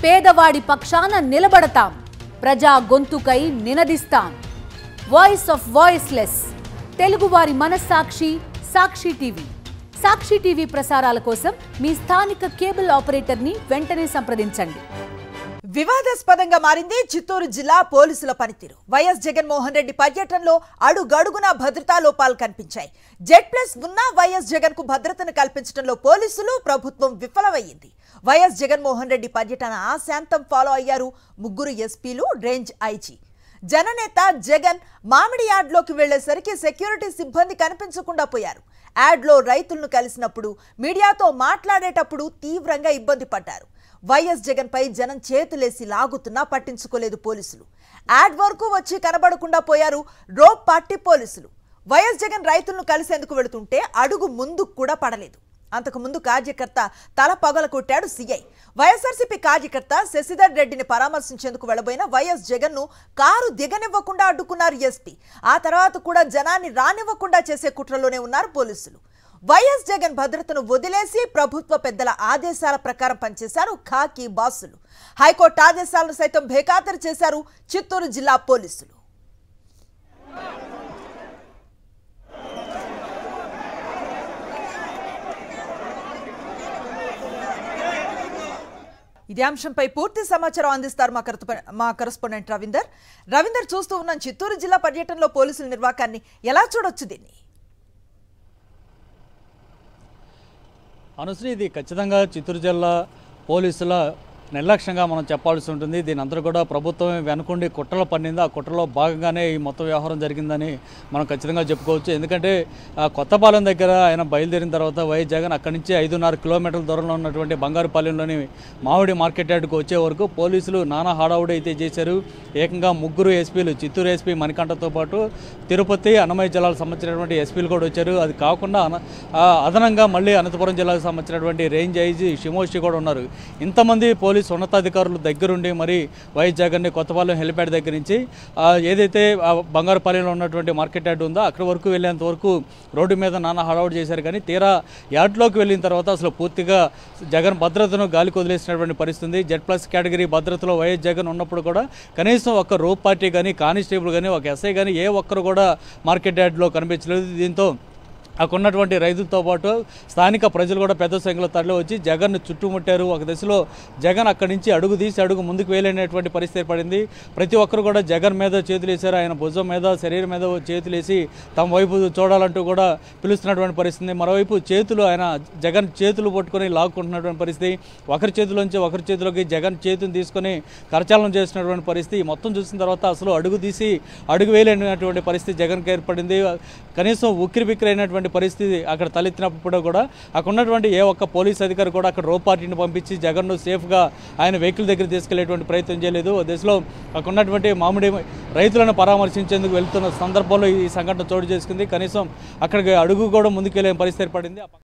పేదవాడి పక్షాన నిలబడతాం, ప్రజా గొంతుకై నినదిస్తాం. వాయిస్ ఆఫ్ వాయిస్లెస్, తెలుగువారి మనస్సాక్షి సాక్షి టీవీ. సాక్షి టీవీ ప్రసారాల కోసం మీ స్థానిక కేబుల్ ఆపరేటర్ని వెంటనే సంప్రదించండి. వివాదాస్పదంగా మారింది చిత్తూరు జిల్లా పోలీసుల పనితీరు. వైఎస్ జగన్మోహన్ రెడ్డి పర్యటనలో అడుగడుగునా భద్రతా లోపాలు కనిపించాయి. జెడ్+ ఉన్న వైఎస్ జగన్ కు భద్రతను కల్పించడంలో పోలీసులు ప్రభుత్వం విఫలమయ్యింది. వైఎస్ జగన్మోహన్ రెడ్డి పర్యటన ఆశాంతం ఫాలో అయ్యారు ముగ్గురు ఎస్పీలు, రేంజ్ ఐజీ. జననేత జగన్ మామిడి యార్డ్లోకి వెళ్లేసరికి సెక్యూరిటీ సిబ్బంది కనిపించకుండా పోయారు. యార్డ్లో రైతులను కలిసినప్పుడు, మీడియాతో మాట్లాడేటప్పుడు తీవ్రంగా ఇబ్బంది పడ్డారు. వైఎస్ జగన్ పై జనం చేతులేసి లాగుతున్నా పట్టించుకోలేదు పోలీసులు. యాడ్ వరకు వచ్చి కనబడకుండా పోయారు రోప్ పార్టీ పోలీసులు. వైఎస్ జగన్ రైతులను కలిసేందుకు వెళుతుంటే అడుగు ముందుకు కూడా పడలేదు. అంతకుముందు కార్యకర్త తల పగల కొట్టాడు సీఐ. వైఎస్ఆర్సీపీ కార్యకర్త శశిధర్ రెడ్డిని పరామర్శించేందుకు వెళ్లబోయిన వైఎస్ జగన్ ను కారు దిగనివ్వకుండా అడ్డుకున్నారు ఎస్పీ. ఆ తర్వాత కూడా జనాన్ని రానివ్వకుండా చేసే కుట్రలోనే ఉన్నారు పోలీసులు. వైఎస్ జగన్ భద్రతను వదిలేసి ప్రభుత్వ పెద్దల ఆదేశాల ప్రకారం పనిచేశారు ఖాకీ బాసులు. హైకోర్టు ఆదేశాలను సైతం బేఖాతరు చేశారు చిత్తూరు జిల్లా పోలీసులు. ఇదే అంశంపై పూర్తి సమాచారం అందిస్తారు మా కరెస్పాండెంట్ రవీందర్. చూస్తూ ఉన్నాం, చిత్తూరు జిల్లా పర్యటనలో పోలీసుల నిర్వాకాన్ని ఎలా చూడొచ్చు దీన్ని? అనుశ్రీ, ఇది ఖచ్చితంగా చిత్తూరు జిల్లా పోలీసుల నిర్లక్ష్యంగా మనం చెప్పాల్సి ఉంటుంది. దీని అందరూ కూడా ప్రభుత్వమే వెనుకుండి కుట్రలు పన్నింది. ఆ కుట్రలో భాగంగానే ఈ మొత్తం వ్యవహారం జరిగిందని మనం ఖచ్చితంగా చెప్పుకోవచ్చు. ఎందుకంటే కొత్తపాలెం దగ్గర ఆయన బయలుదేరిన తర్వాత వైఎస్ జగన్ అక్కడి నుంచి 5.5 కిలోమీటర్ల దూరంలో ఉన్నటువంటి బంగారుపాలెంలోని మామిడి మార్కెట్ యార్డ్కు వచ్చే వరకు పోలీసులు నానా హడావుడి అయితే చేశారు. ఏకంగా ముగ్గురు ఎస్పీలు, చిత్తూరు ఎస్పీ మణికంఠతో పాటు తిరుపతి, అన్నమయ్య జిల్లాలకు సంబంధించినటువంటి ఎస్పీలు కూడా వచ్చారు. అది కాకుండా అదనంగా మళ్ళీ అనంతపురం జిల్లాకు సంబంధించినటువంటి రేంజ్ ఐజీ షిమోషి కూడా ఉన్నారు. ఇంతమంది పోలీసు ఉన్నతాధికారులు దగ్గరుండి మరి వైఎస్ జగన్ని కొత్తపాలెం హెలిప్యాడ్ దగ్గర నుంచి ఏదైతే బంగారుపాలెంలో ఉన్నటువంటి మార్కెట్ యార్డ్ ఉందో అక్కడి వరకు వెళ్ళేంత వరకు రోడ్డు మీద నానా హడావుడి చేశారు. కానీ తీరా యార్డ్లోకి వెళ్ళిన తర్వాత అసలు పూర్తిగా జగన్ భద్రతను గాలికి వదిలేసినటువంటి పరిస్థితి. జెడ్+ కేటగిరీ భద్రతలో వైఎస్ జగన్ ఉన్నప్పుడు కూడా కనీసం ఒక రోప్ పార్టీ కానీ, కానిస్టేబుల్ కానీ, ఒక ఎస్ఐ కానీ ఏ ఒక్కరు కూడా మార్కెట్ యార్డ్లో కనిపించలేదు. దీంతో అక్కడ ఉన్నటువంటి రైతులతో పాటు స్థానిక ప్రజలు కూడా పెద్ద సంఖ్యలో తరలి వచ్చి జగన్ను చుట్టుముట్టారు. ఒక దశలో జగన్ అక్కడి నుంచి అడుగు తీసి అడుగు ముందుకు వేయలేనటువంటి పరిస్థితి ఏర్పడింది. ప్రతి ఒక్కరు కూడా జగన్ మీద చేతులు వేశారు. ఆయన భుజం మీద, శరీరం మీద చేతులు వేసి తమ వైపు చూడాలంటూ కూడా పిలుస్తున్నటువంటి పరిస్థితి. మరోవైపు ఆయన జగన్ చేతులు పట్టుకొని లాక్కుంటున్నటువంటి పరిస్థితి. ఒకరి చేతిలోంచి ఒకరి చేతిలోకి జగన్ చేతిని తీసుకొని కరచాలనం చేస్తున్నటువంటి పరిస్థితి. మొత్తం చూసిన తర్వాత అసలు అడుగు తీసి అడుగు వేయలేనటువంటి పరిస్థితి జగన్కి ఏర్పడింది. కనీసం ఉక్కిరి బిక్కిరి అయినటువంటి పరిస్థితి అక్కడ తలెత్తినప్పుడు కూడా అక్కడ ఉన్నటువంటి ఏ ఒక్క పోలీస్ అధికారి కూడా అక్కడ రోప్ పార్టీని పంపించి జగన్ను సేఫ్గా ఆయన వెహికల్ దగ్గర తీసుకెళ్లేటువంటి ప్రయత్నం చేయలేదు. దశలో అక్కడ ఉన్నటువంటి మామిడి రైతులను పరామర్శించేందుకు వెళ్తున్న సందర్భంలో ఈ సంఘటన చోటు చేసుకుంది. కనీసం అక్కడికి అడుగు కూడా ముందుకెళ్లే పరిస్థితి ఏర్పడింది.